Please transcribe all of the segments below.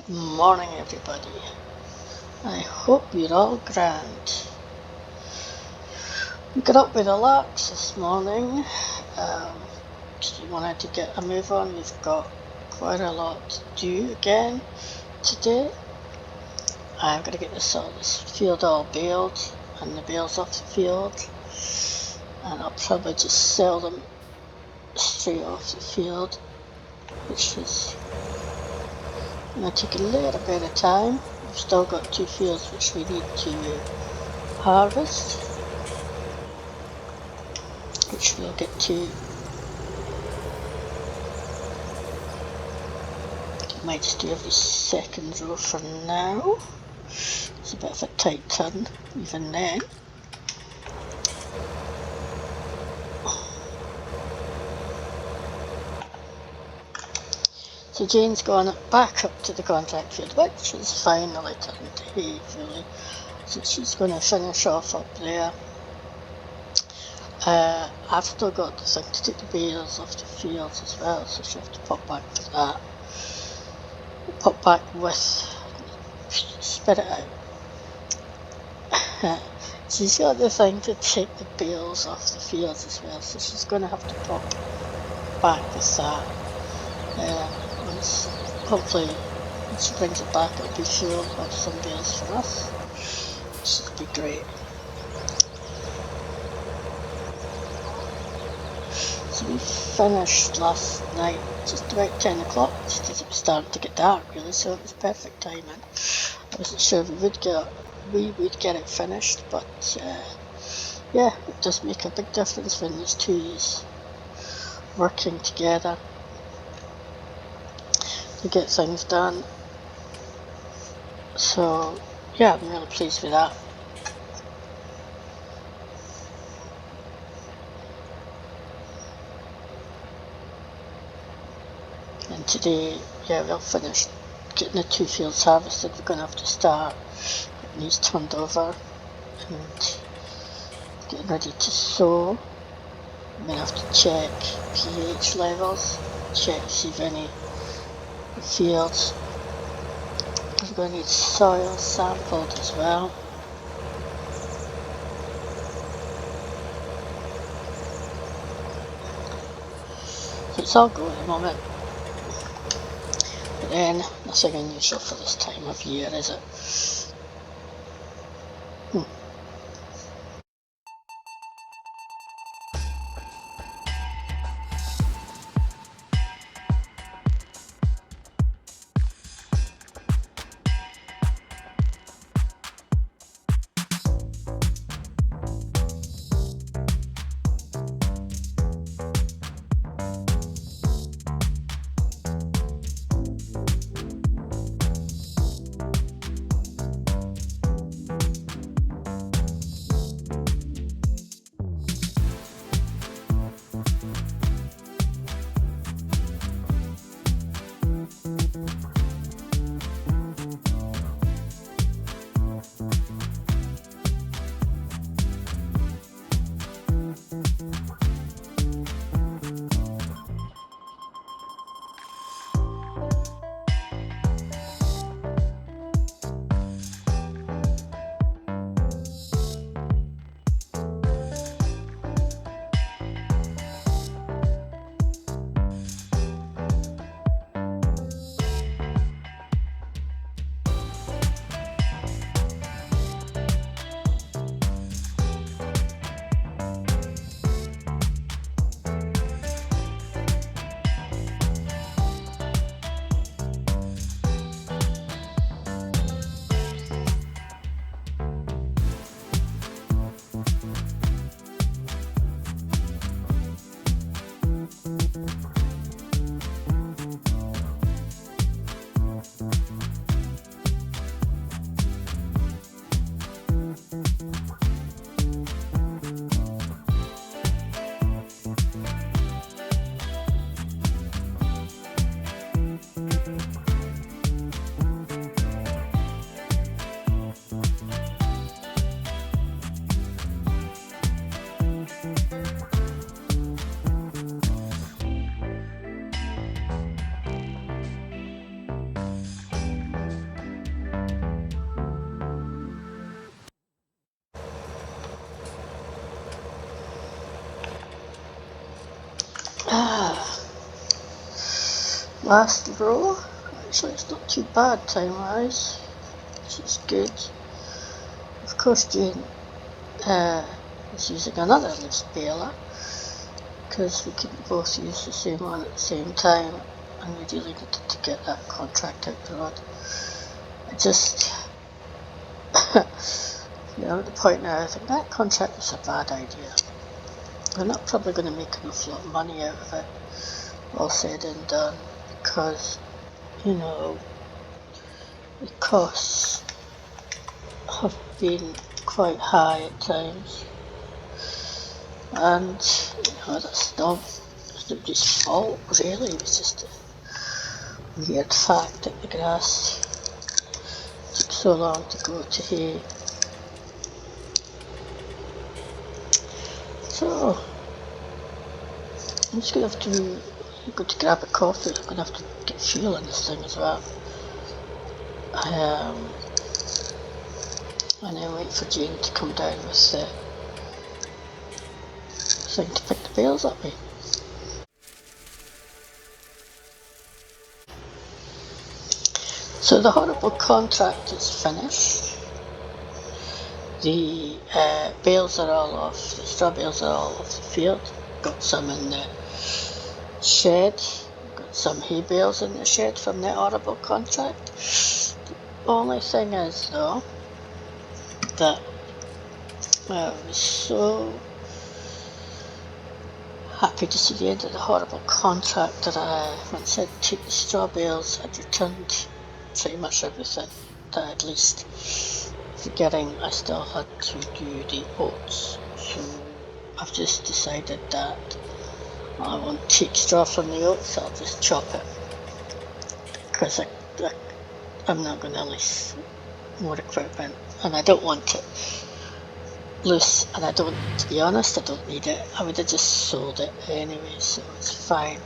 Good morning, everybody. I hope you're all grand. We got up with a larks this morning. Just wanted to get a move on. We've got quite a lot to do again today. I'm going to get this field all baled and the bales off the field, and I'll probably just sell them straight off the field, which is going to take a little bit of time. We've still got 2 fields which we need to harvest, which we'll get to. Might just do every second row for now. It's a bit of a tight turn even then. So Jane's gone back up to the contract field, which is finally turned to hay fully. So she's going to finish off up there. I've still got the thing to take the bales off the fields as well, so she'll have to pop back for that. We'll pop back with, spit it out. She's got the thing to take the bales off the fields as well, so she's going to have to pop back with that. Once, hopefully, when she brings it back, it'll be full of some bales for us, which would be great. So we finished last night just about 10 o'clock, just as it was starting to get dark really, so it was perfect timing. I wasn't sure we would get it finished, but yeah, it does make a big difference when there's two working together to get things done. So yeah, I'm really pleased with that. And today, yeah, we'll finish getting the 2 fields harvested. We're going to have to start getting these turned over and getting ready to sow. I'm going to have to check pH levels, check to see if any fields. We're going to need soil sampled as well. So it's all going at the moment. But then, nothing unusual for this time of year, is it? last row. Actually, it's not too bad time-wise, which is good. Of course, Jane is using another loose baler because we couldn't both use the same one at the same time, and we really needed to get that contract out the road. I just, at the point now, I think that contract was a bad idea. We're not probably going to make an awful lot of money out of it, all said and done, because, the costs have been quite high at times, and that's nobody's fault really. It was just a weird fact that the grass took so long to go to hay. So I'm just going to have to go to grab a coffee. I'm going to have to get fuel in this thing as well, and then wait for Jane to come down with the thing to pick the bales up with. So the horrible contract is finished. The bales are all off, the straw bales are all off the field. Got some in the shed, got some hay bales in the shed from the horrible contract. The only thing is though, that I was so happy to see the end of the horrible contract that once I'd took the straw bales, I'd returned pretty much everything that I'd leased, forgetting I still had to do the oats. So I've just decided that I won't take straw from the oats, I'll just chop it, because I'm not going to lease more equipment, and I don't want it loose, and to be honest, I don't need it. I would have just sold it anyway, so it's fine.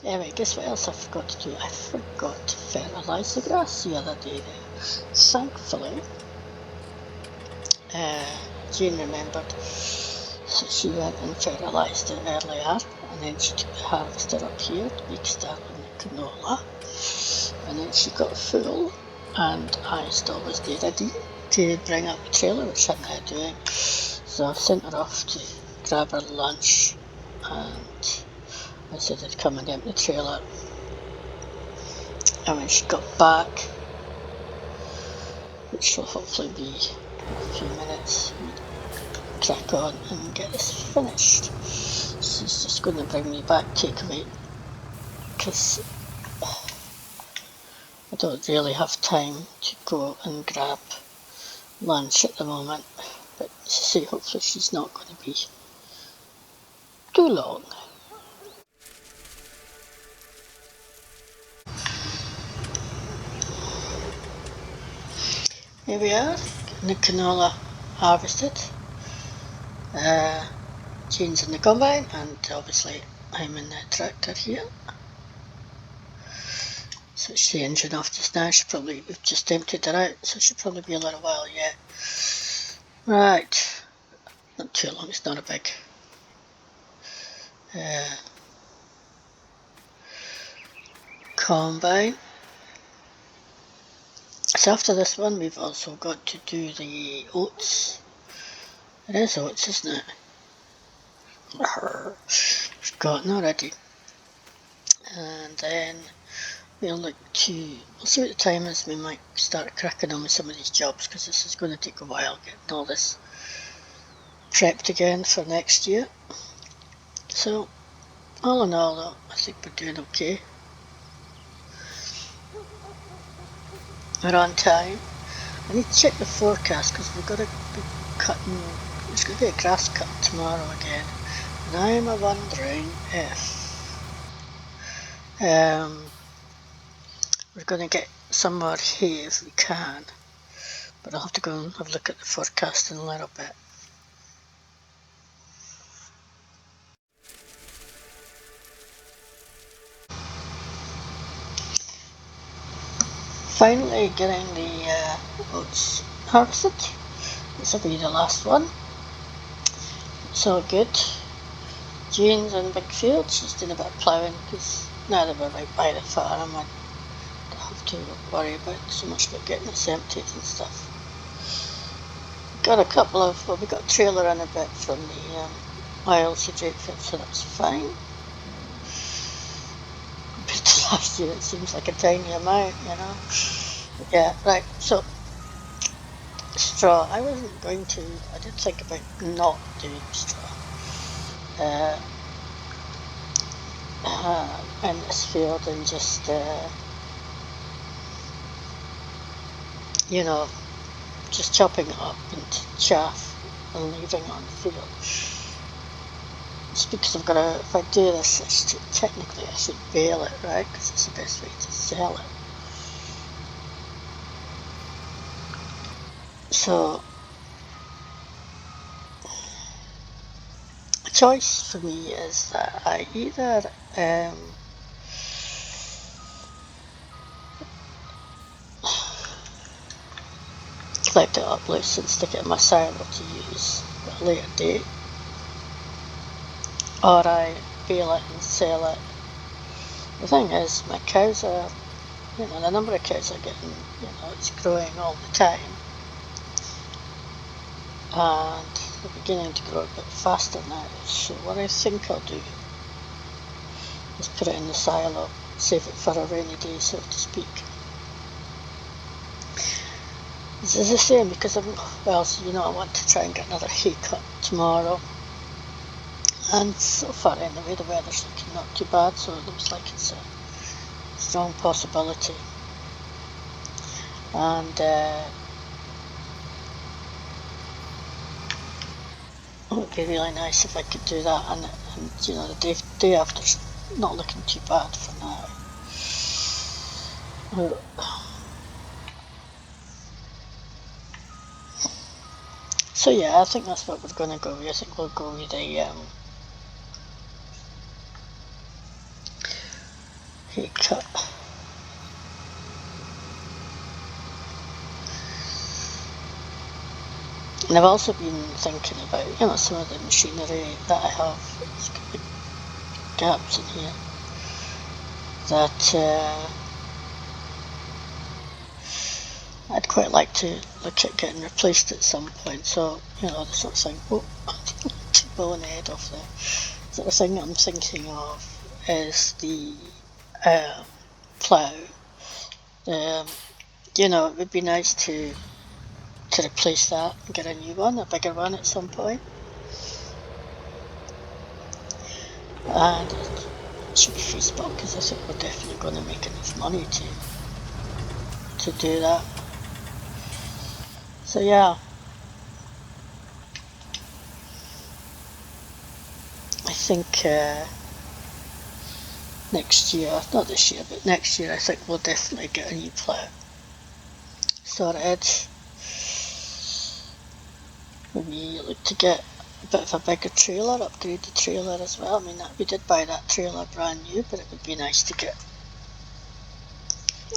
Anyway, guess what else I forgot to do? I forgot to fertilise the grass the other day then. Thankfully, Jane remembered, so she went and fertilised it earlier, and then she took the harvester up here to make start on the canola, and then she got full, and I still was there ready to bring up the trailer, which I'm now doing. So I've sent her off to grab her lunch, and I said I'd come and empty the trailer. And when she got back, which will hopefully be a few minutes, crack on and get this finished. She's just going to bring me back takeaway, because I don't really have time to go and grab lunch at the moment. But as I say, hopefully she's not going to be too long. Here we are, getting the canola harvested. Jane's in the combine, and obviously I'm in the tractor here. Switched the engine off just now. We've just emptied her out, so she'll probably be a little while yet. Right, not too long, it's not a big combine. So after this one, we've also got to do the oats. It is oats, isn't it? Forgotten already. And then we'll see what the time is. We might start cracking on with some of these jobs, because this is going to take a while getting all this prepped again for next year. So all in all though, I think we're doing okay. We're on time. I need to check the forecast, because we've got to be cutting, there's going to be a grass cut tomorrow again, and I'm wondering if we're going to get some more hay if we can, but I'll have to go and have a look at the forecast in a little bit. Finally getting the oats harvested. This will be the last one. It's all good. Jane's in the big field. She's doing a bit of ploughing, because now that we're right by the farm, I don't have to worry about so much about getting it emptied and stuff. Got a couple of, well, we got a trailer and a bit from the ILC drape fit, so that's fine. Compared to last year, it seems like a tiny amount, you know. Yeah, right, so straw. I wasn't going to, I did think about not doing straw in this field and just, you know, just chopping it up into chaff and leaving it on the field. It's because I've got to, if I do this, technically I should bale it, right? Because it's the best way to sell it. So, a choice for me is that I either collect it up loose and stick it in my silo to use at a later date, or I bale it and sell it. The thing is, my cows are, you know, the number of cows are getting, you know, it's growing all the time, and they're beginning to grow a bit faster now. So what I think I'll do is put it in the silo, save it for a rainy day, so to speak. This is the same because well, so, you know, I want to try and get another hay cut tomorrow. And so far anyway, the weather's looking not too bad, so it looks like it's a strong possibility. And it would be really nice if I could do that, and you know, the day after's not looking too bad for now. So yeah, I think that's what we're going to go with. I think we'll go with a hay cut. And I've also been thinking about, you know, some of the machinery that I have. There's big gaps in here that I'd quite like to look at getting replaced at some point. So, you know, the sort of thing, to blow the head off there. Sort of thing I'm thinking of is the plough. You know, it would be nice to replace that and get a new one, a bigger one at some point. And it should be feasible because I think we're definitely going to make enough money to do that. So yeah, I think next year, not this year, but next year, I think we'll definitely get a new plough sorted. Maybe look to get a bit of a bigger trailer, upgrade the trailer as well. I mean, we did buy that trailer brand new, but it would be nice to get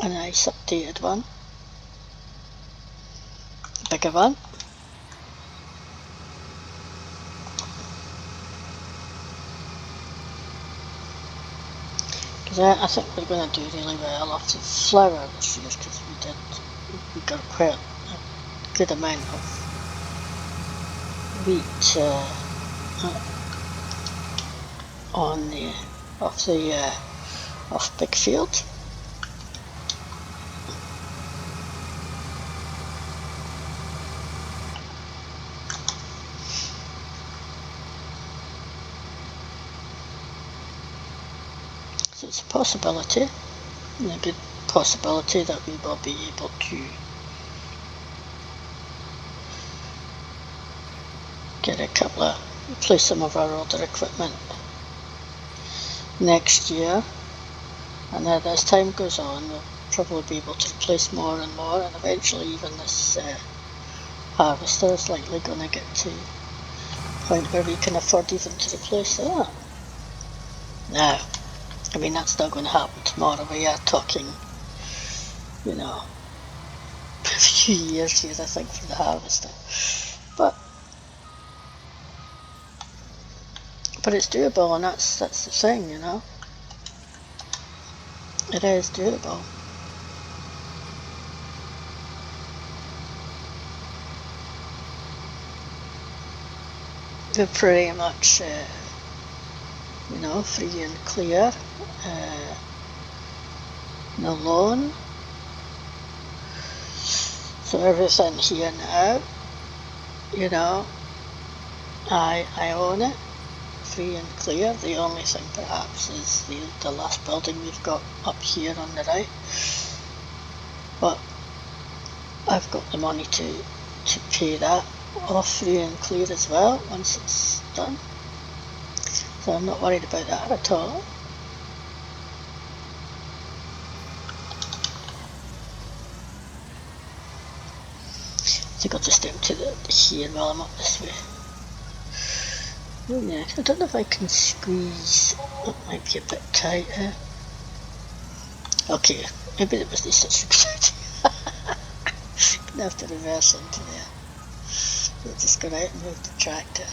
a nice updated one, a bigger one. Because I think we're going to do really well off the flour this year, because we got quite a good amount of wheat off big field. So it's a possibility, and a good possibility that we will be able to replace some of our older equipment next year, and then as time goes on we'll probably be able to replace more and more, and eventually even this harvester is likely going to get to a point where we can afford even to replace that. Now, I mean, that's not going to happen tomorrow. We are talking, you know, a few years here, I think, for the harvester. But it's doable, and that's the thing, you know. It is doable. We're pretty much, you know, free and clear. No loan. So everything here now, you know, I own it, free and clear. The only thing perhaps is the last building we've got up here on the right. But I've got the money to pay that off free and clear as well once it's done. So I'm not worried about that at all. I think I'll just empty here while I'm up this way. Oh yeah, I don't know if I can squeeze. That might be a bit tighter. Okay, maybe it wasn't such a good idea. Gonna have to reverse into there. We'll just go out and move the tractor.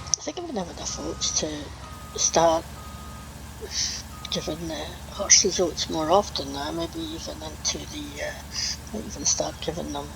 I think I'm gonna have enough oats to start giving the horses oats more often now. Maybe even into the, might even start giving them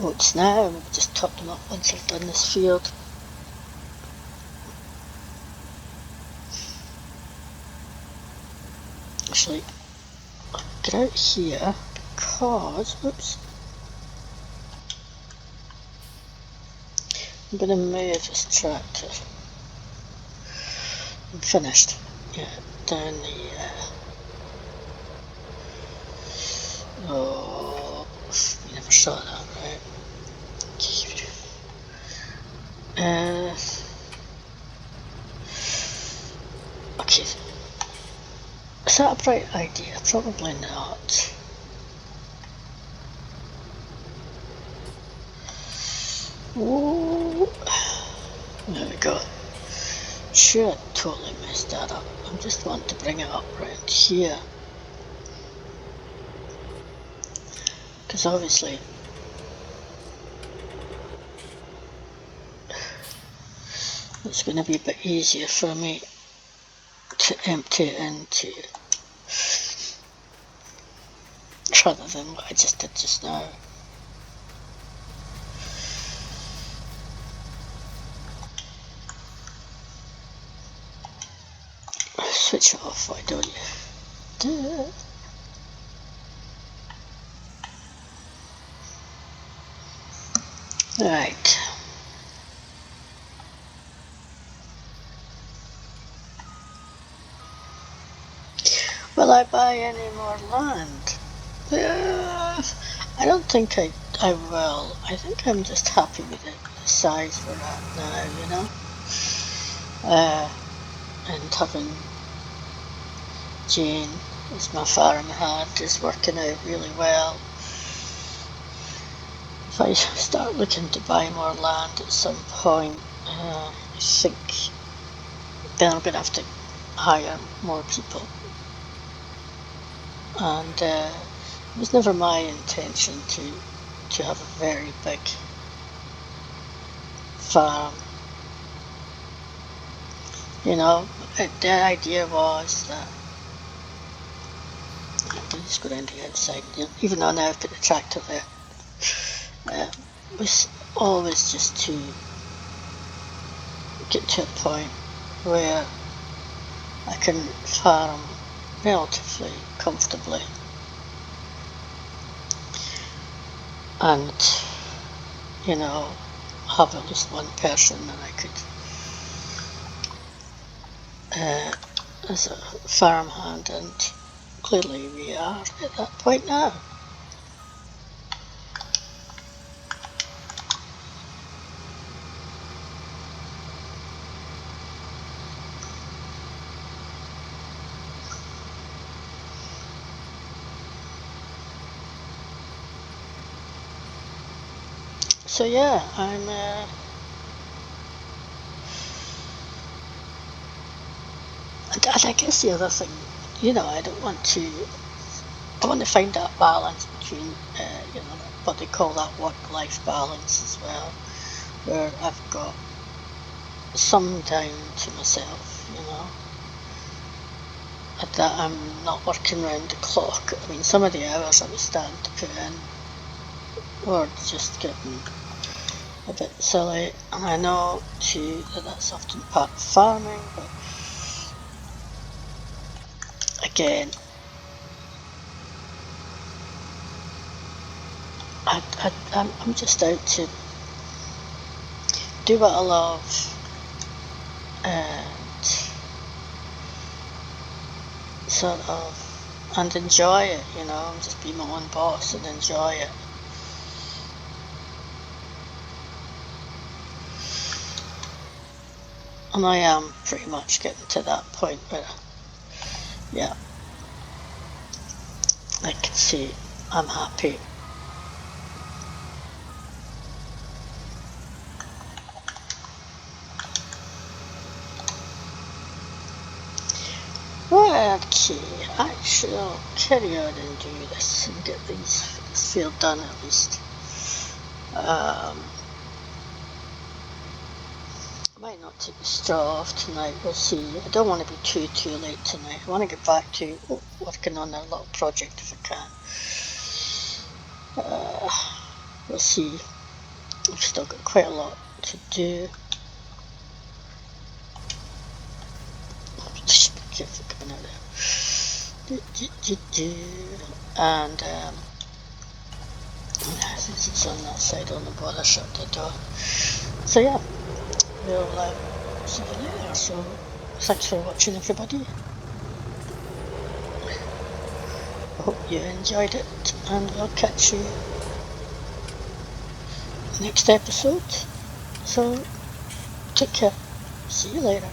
oats now, and maybe just top them up once I've done this field. Actually, I'll get out here because, oops, I'm going to move this tractor. I'm finished. Yeah, down the, oh, you never saw that, right? Okay, is that a bright idea? Probably not. Ooh. There we go. Sure, I totally messed that up. I just want to bring it up right here. Because obviously it's going to be a bit easier for me to empty it into rather than what I just did just now. Switch it off, why don't you? Right. Will I buy any more land? I don't think I will. I think I'm just happy with it, the size we're at now, you know? And having Jane as my farmhand is working out really well. If I start looking to buy more land at some point, I think then I'm going to have to hire more people. And it was never my intention to have a very big farm. You know, the idea was that I'll just go around the outside, even though now I've put the tractor there. Was always just to get to a point where I can farm relatively comfortably and, you know, have at least one person that I could as a farmhand, and clearly we are at that point now. So yeah, I'm and I guess the other thing, you know, I want to find that balance between, you know, what they call that work-life balance as well, where I've got some time to myself, you know, that I'm not working round the clock. I mean, some of the hours I was starting to put in were just getting a bit silly, and I know too that that's often part of farming, but again, I'm just out to do what I love and sort of and enjoy it, you know, and just be my own boss and enjoy it. And I am pretty much getting to that point where, yeah, I can see I'm happy. Okay, I shall carry on and do this and get this field done at least. I might not take the straw off tonight, we'll see. I don't want to be too late tonight. I want to get back to working on a little project if I can. We'll see. I've still got quite a lot to do. Just be careful coming out there. And since it's on that side, on the bother shut the door. So yeah, we'll see you later. So thanks for watching, everybody. I hope you enjoyed it, and we'll catch you next episode. So take care. See you later.